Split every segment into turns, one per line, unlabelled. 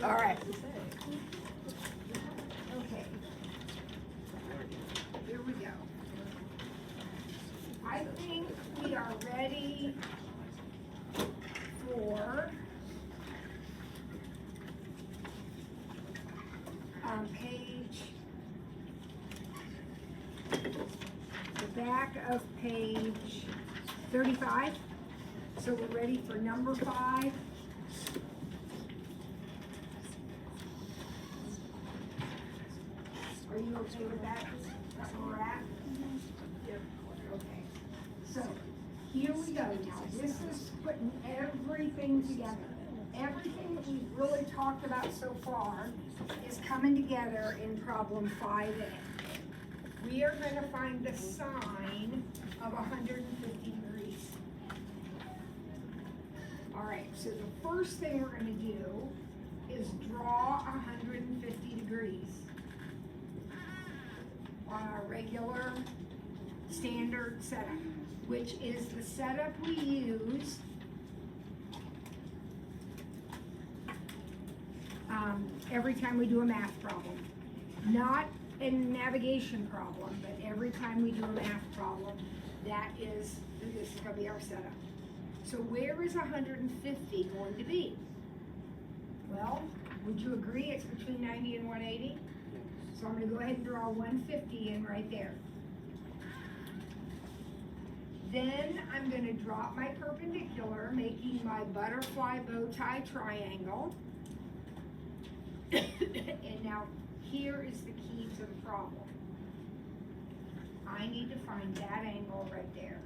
All right. Okay. Here we go. I think we are ready for page, the back of page 35. So we're ready for number 5. Are you okay with that? That's where we're at? Okay. So here we go now. This is putting everything together. Everything that we've really talked about so far is coming together in problem 5A. We are going to find the sine of 150 degrees. All right, so the first thing we're going to do is draw 150 degrees on our regular standard setup, which is the setup we use every time we do a math problem. Not a navigation problem, but every time we do a math problem, this is going to be our setup. So where is 150 going to be? Well, would you agree it's between 90 and 180? So I'm going to go ahead and draw 150 in right there. Then I'm going to drop my perpendicular, making my butterfly bow tie triangle. And now here is the key to the problem. I need to find that angle right there.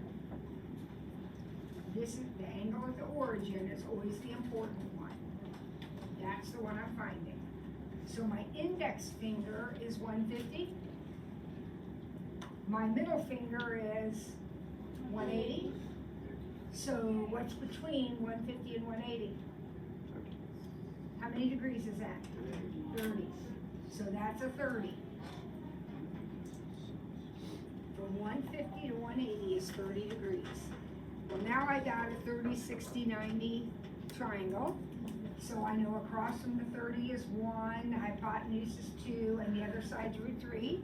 This is the angle at the origin is always the important one. That's the one I'm finding. So my index finger is 150. My middle finger is 180. So what's between 150 and 180? How many degrees is that? 30. So that's a 30. From 150 to 180 is 30 degrees. Well, now I got a 30, 60, 90 triangle. So I know across from the 30 is 1, the hypotenuse is 2, and the other side's root 3.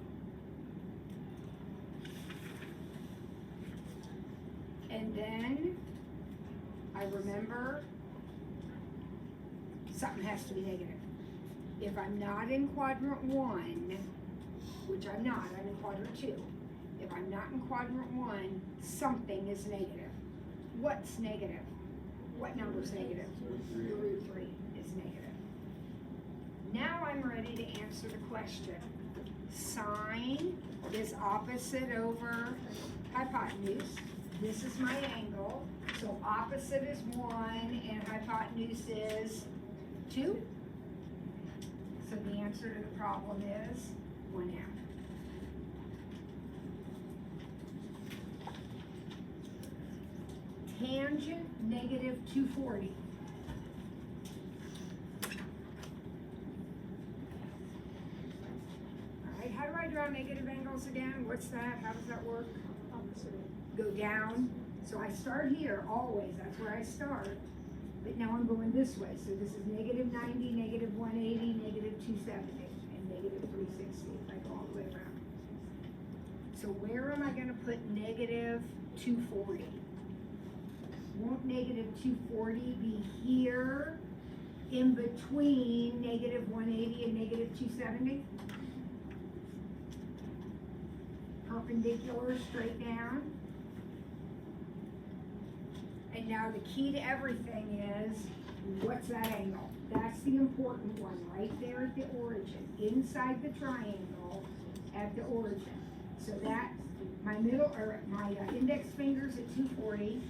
And then I remember something has to be negative. If I'm not in quadrant 1, which I'm not, I'm in quadrant 2. If I'm not in quadrant 1, something is negative. What's negative? What number is negative? The root 3 is negative. Now I'm ready to answer the question. Sine is opposite over hypotenuse. This is my angle. So opposite is 1 and hypotenuse is 2. So the answer to the problem is 1/2. Tangent negative 240. All right, how do I draw negative angles again? What's that? How does that work? Go down. So I start here always. That's where I start. But now I'm going this way. So this is negative 90, negative 180, negative 270, and negative 360 if I go all the way around. So where am I going to put negative 240? Won't negative 240 be here in between negative 180 and negative 270? Perpendicular straight down. And now the key to everything is, what's that angle? That's the important one, right there at the origin, inside the triangle at the origin. So that, my index finger's at 240,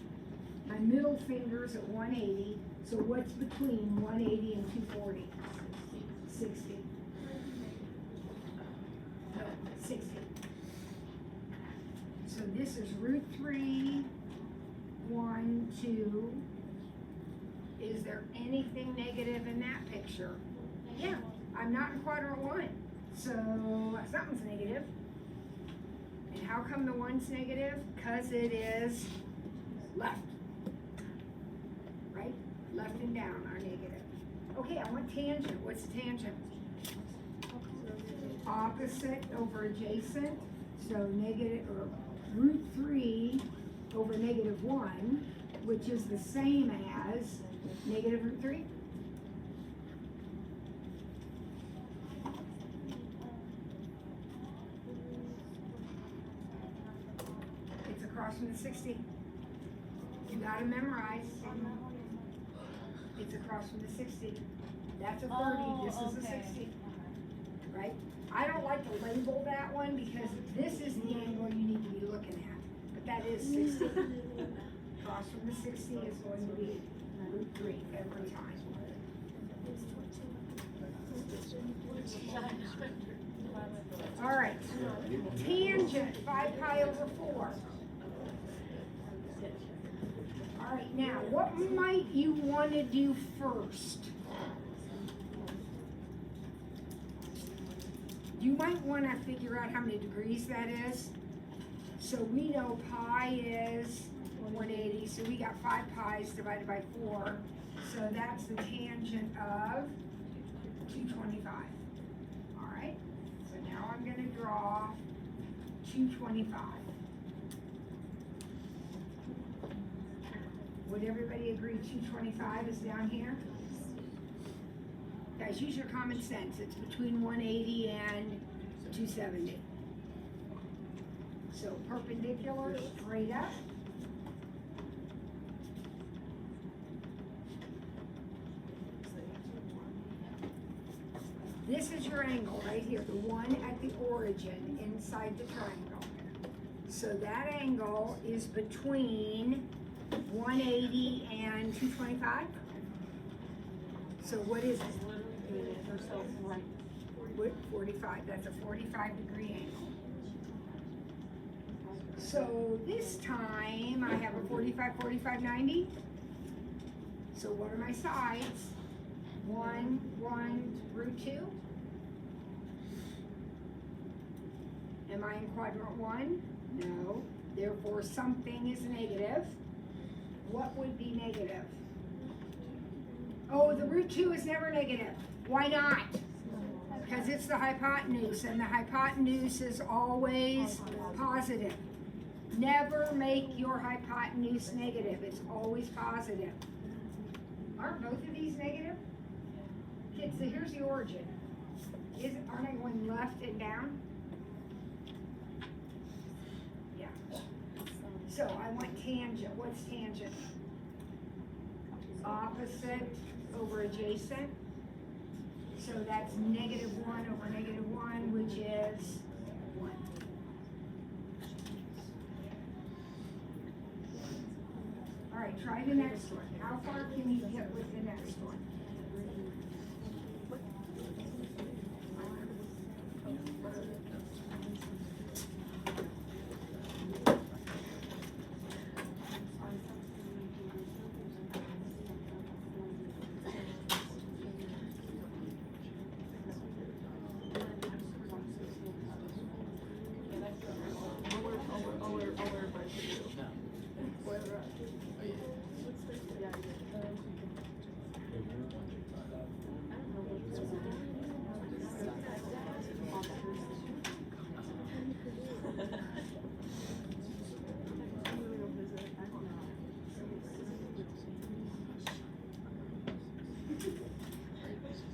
my middle finger's at 180, so what's between 180 and 240? 60. No, 60. So this is root 3, 1, 2. Is there anything negative in that picture? Yeah, I'm not in quadrant 1, so something's negative. And how come the 1's negative? Because it is left. Right? Left and down are negative. Okay, I want tangent. What's tangent? Opposite over adjacent. So negative, or root 3 over negative 1, which is the same as negative root 3. It's across from the 60. You gotta memorize. It's across from the 60. That's a 30, this is a 60. Right? I don't like to label that one because this is the angle you need to be looking at. But that is 60. Across from the 60 is going to be root 3 every time. All right. Tangent, 5 pi over 4. All right, now, what might you want to do first? You might want to figure out how many degrees that is. So we know pi is 180, so we got 5 pi's divided by 4. So that's the tangent of 225. All right, so now I'm going to draw 225. Would everybody agree 225 is down here? Guys, use your common sense. It's between 180 and 270. So perpendicular, straight up. This is your angle right here, the one at the origin inside the triangle. So that angle is between 180 and 225. So what is it? What, 45, that's a 45-degree angle. So this time I have a 45, 45, 90. So what are my sides? 1, 1, root 2. Am I in quadrant 1? No. Therefore something is negative. What would be negative? Oh, the root 2 is never negative. Why not? Because it's the hypotenuse, and the hypotenuse is always positive. Never make your hypotenuse negative. It's always positive. Aren't both of these negative? Kids, so here's the origin. Aren't I going left and down? Yeah. So I want tangent. What's tangent? Opposite over adjacent. So that's negative 1 over negative 1, which is 1. All right, try the next one. How far can you get with the next one?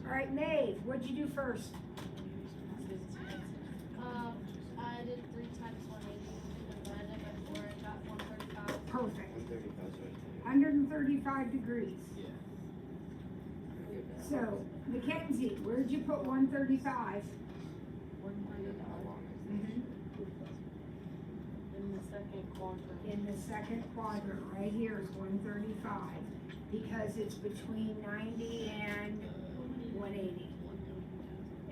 All right, Maeve, what'd you do first?
I did 3 times 180 divided by 4 and got 135.
Perfect. 135 degrees. So, Mackenzie, where'd you put 135?
In the second quadrant.
In the second quadrant, right here is 135, because it's between 90 and 180.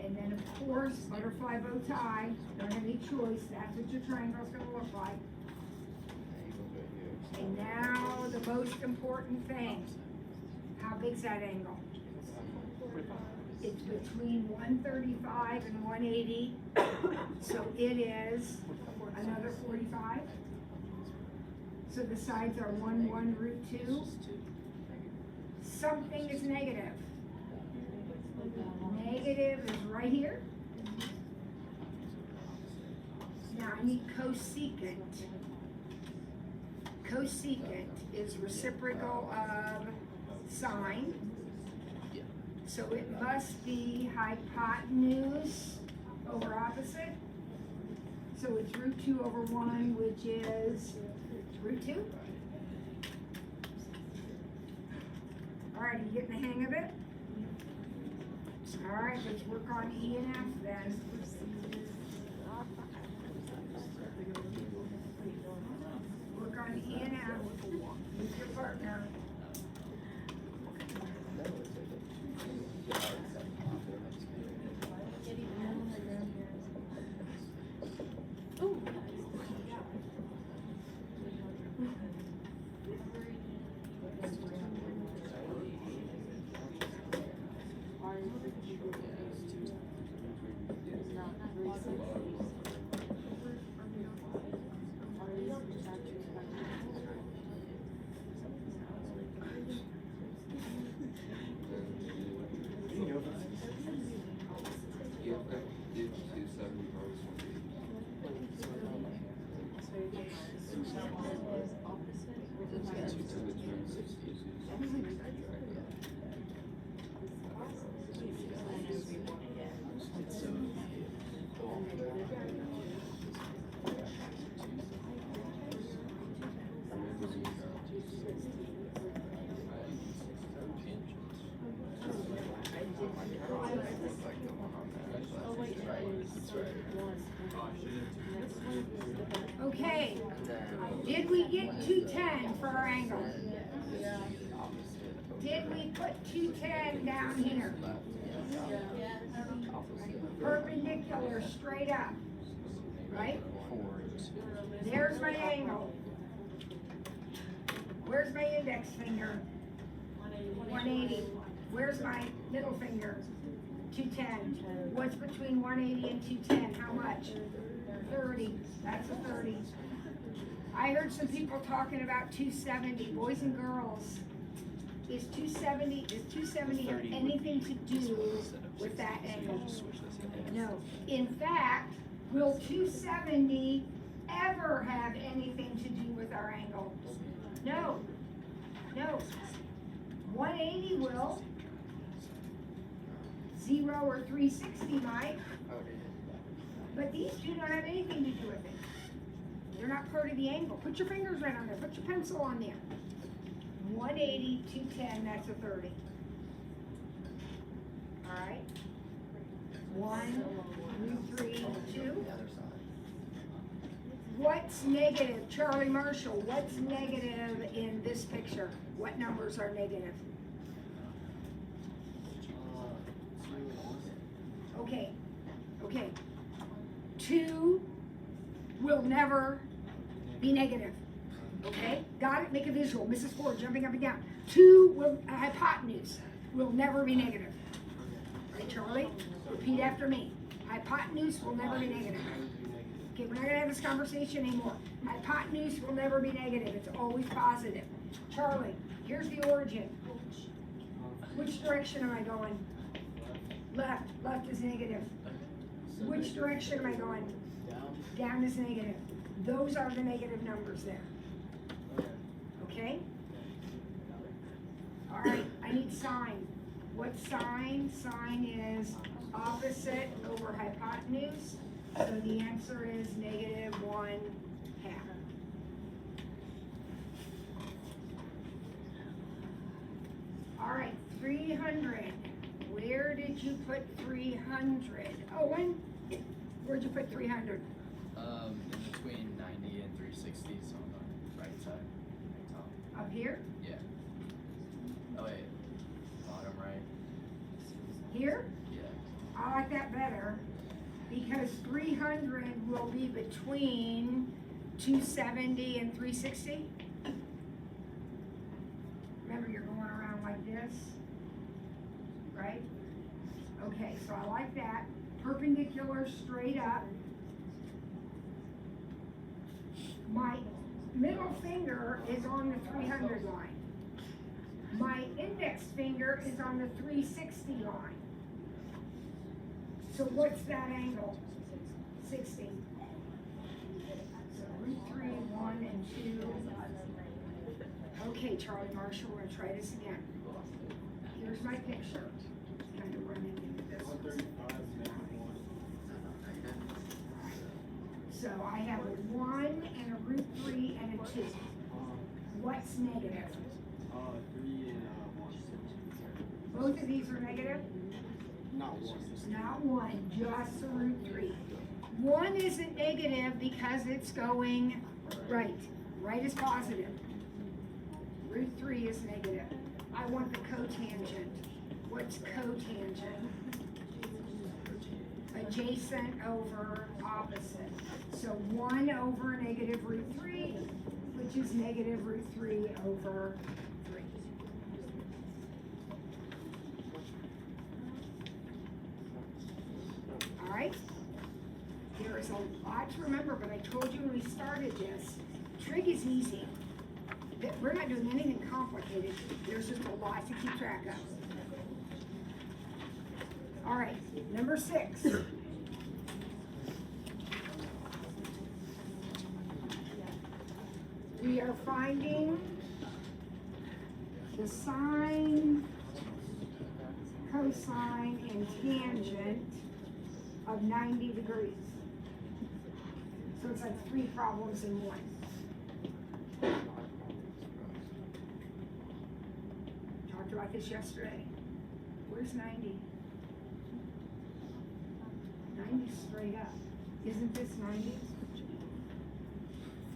And then of course, butterfly bow tie, don't have any choice, that's what your triangle's gonna look like. And now the most important thing, how big's that angle? It's between 135 and 180, so it is another 45. So the sides are 1, 1, root 2. Something is negative. Negative is right here. Now I need cosecant. Cosecant is reciprocal of sine. So it must be hypotenuse over opposite. So it's root 2 over 1, which is root 2. All right, you getting the hang of it? All right, let's work on E and F then. Work on E and F with your partner. Okay, did we get 210 for our angle? Did we put 210 down here? Perpendicular, straight up, right? There's my angle. Where's my index finger? 180. Where's my middle finger? 210. What's between 180 and 210? How much? 30. That's a 30. I heard some people talking about 270. Boys and girls, is 270 have anything to do with that angle? No. In fact, will 270 ever have anything to do with our angle? No. No. 180 will. 0 or 360 might. But these two don't have anything to do with it. They're not part of the angle. Put your fingers right on there. Put your pencil on there. 180, 210, that's a 30. All right. 1, 2, 3, 2. What's negative? Charlie Marshall, what's negative in this picture? What numbers are negative? Okay. Okay. 2 will never be negative. Okay? Got it? Make a visual. Mrs. Ford jumping up and down. 2 will, hypotenuse will never be negative. Right, Charlie? Repeat after me. Hypotenuse will never be negative. Okay, we're not going to have this conversation anymore. Hypotenuse will never be negative. It's always positive. Charlie, here's the origin. Which direction am I going? Left. Left is negative. Which direction am I going? Down is negative. Those are the negative numbers there. Okay? All right, I need sine. What's sine? Sine is opposite over hypotenuse. So the answer is -1/2. All right, 300. Where did you put 300? Owen, where'd you put 300?
In between 90 and 360, so on the right side, right top.
Up here?
Yeah. Oh wait, bottom right.
Here?
Yeah.
I like that better because 300 will be between 270 and 360. Remember, you're going around like this, right? Okay, so I like that. Perpendicular, straight up. My middle finger is on the 300 line. My index finger is on the 360 line. So what's that angle? 60. So root 3, 1, and 2. Okay, Charlie Marshall, we're gonna try this again. Here's my picture. Kind of running into this.
135 negative 1.
So I have a 1 and a root 3 and a 2. What's negative?
3 and 1.
Both of these are negative?
Not 1.
Not 1, just the root 3. 1 isn't negative because it's going right. Right is positive. Root 3 is negative. I want the cotangent. What's cotangent? Adjacent over opposite. So 1 over negative root 3, which is negative root 3 over 3. All right? There is a lot to remember, but I told you when we started this, trig is easy. We're not doing anything complicated. There's just a lot to keep track of. All right, number 6. We are finding the sine, cosine, and tangent of 90 degrees. So it's like 3 problems in one. Talked about this yesterday. Where's 90? 90 straight up. Isn't this 90?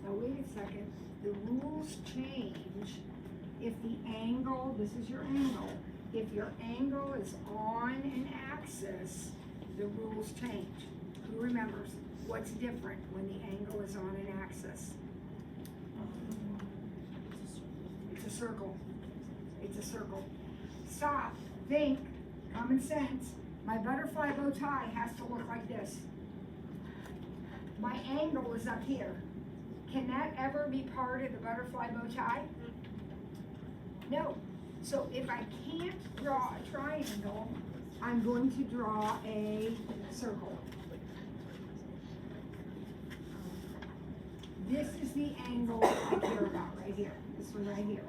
Now wait a second. The rules change if the angle, this is your angle, if your angle is on an axis, the rules change. Who remembers what's different when the angle is on an axis? It's a circle. It's a circle. Stop, think, common sense. My butterfly bow tie has to look like this. My angle is up here. Can that ever be part of the butterfly bow tie? No. So if I can't draw a triangle, I'm going to draw a circle. This is the angle I care about right here. This one right here.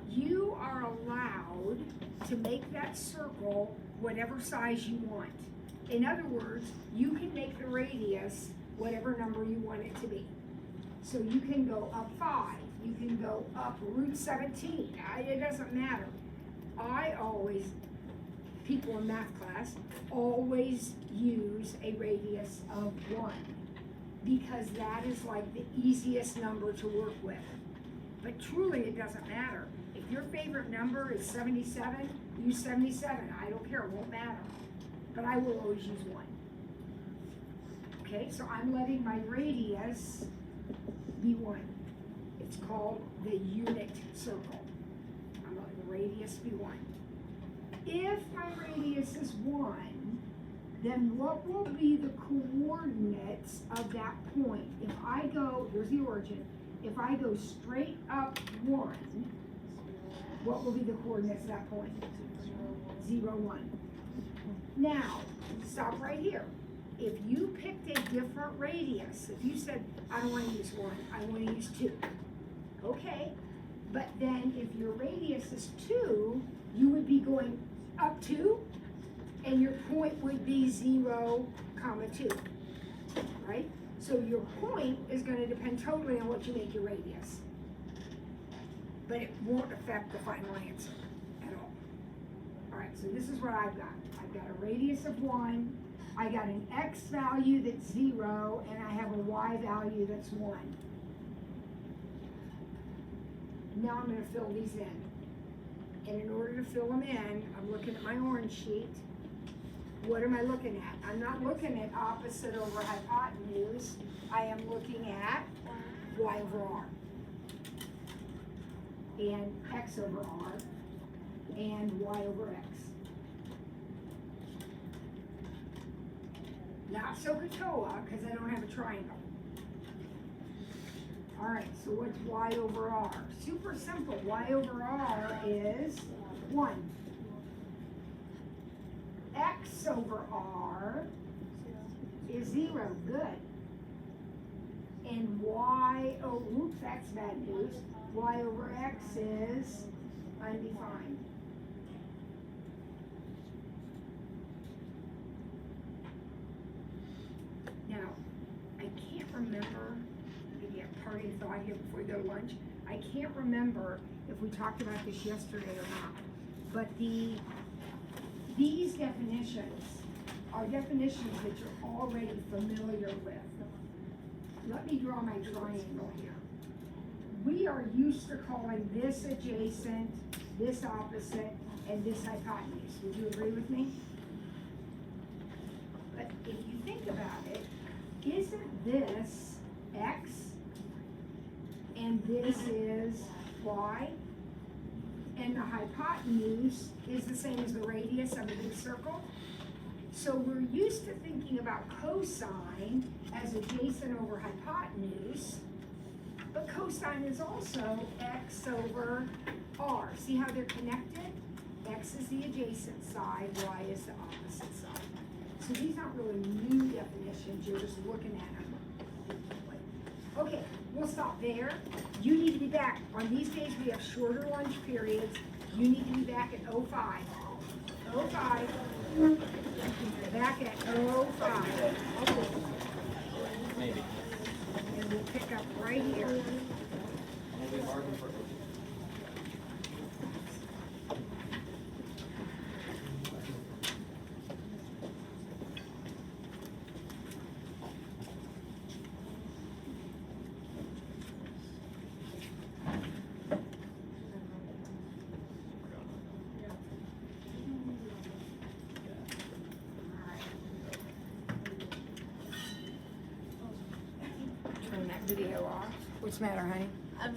You are allowed to make that circle whatever size you want. In other words, you can make the radius whatever number you want it to be. So you can go up 5, you can go up root 17, it doesn't matter. I always, people in math class, always use a radius of 1 because that is like the easiest number to work with. But truly it doesn't matter. If your favorite number is 77, use 77, I don't care, it won't matter. But I will always use 1. Okay, so I'm letting my radius be 1. It's called the unit circle. I'm letting the radius be 1. If my radius is 1, then what will be the coordinates of that point? If I go, here's the origin, if I go straight up 1, what will be the coordinates of that point? 0, 1. Now, stop right here. If you picked a different radius, if you said, I don't want to use 1, I want to use 2. Okay, but then if your radius is 2, you would be going up 2, and your point would be 0, 2, right? So your point is going to depend totally on what you make your radius. But it won't affect the final answer at all. All right, so this is what I've got. I've got a radius of 1, I got an x value that's 0, and I have a y value that's 1. Now I'm going to fill these in. And in order to fill them in, I'm looking at my orange sheet. What am I looking at? I'm not looking at opposite over hypotenuse. I am looking at y over r. And x over r. And y over x. Not SOHCAHTOA, because I don't have a triangle. All right, so what's y over r? Super simple. Y over r is 1. X over R is 0, good. And Y, oh, oops, that's bad news. Y over X is undefined. Now, I can't remember, maybe a parting thought here before we go to lunch. I can't remember if we talked about this yesterday or not, but these definitions are definitions that you're already familiar with. Let me draw my triangle here. We are used to calling this adjacent, this opposite, and this hypotenuse. Would you agree with me? But if you think about it, isn't this X and this is Y? And the hypotenuse is the same as the radius of a big circle? So we're used to thinking about cosine as adjacent over hypotenuse, but cosine is also X over R. See how they're connected? X is the adjacent side, Y is the opposite side. So these aren't really new definitions, you're just looking at them. Okay, we'll stop there. You need to be back. On these days we have shorter lunch periods. You need to be back at 05. 05. Back at 05. Okay.
Maybe.
And we'll pick up right here. Turn that video off. What's the matter, honey?
I'm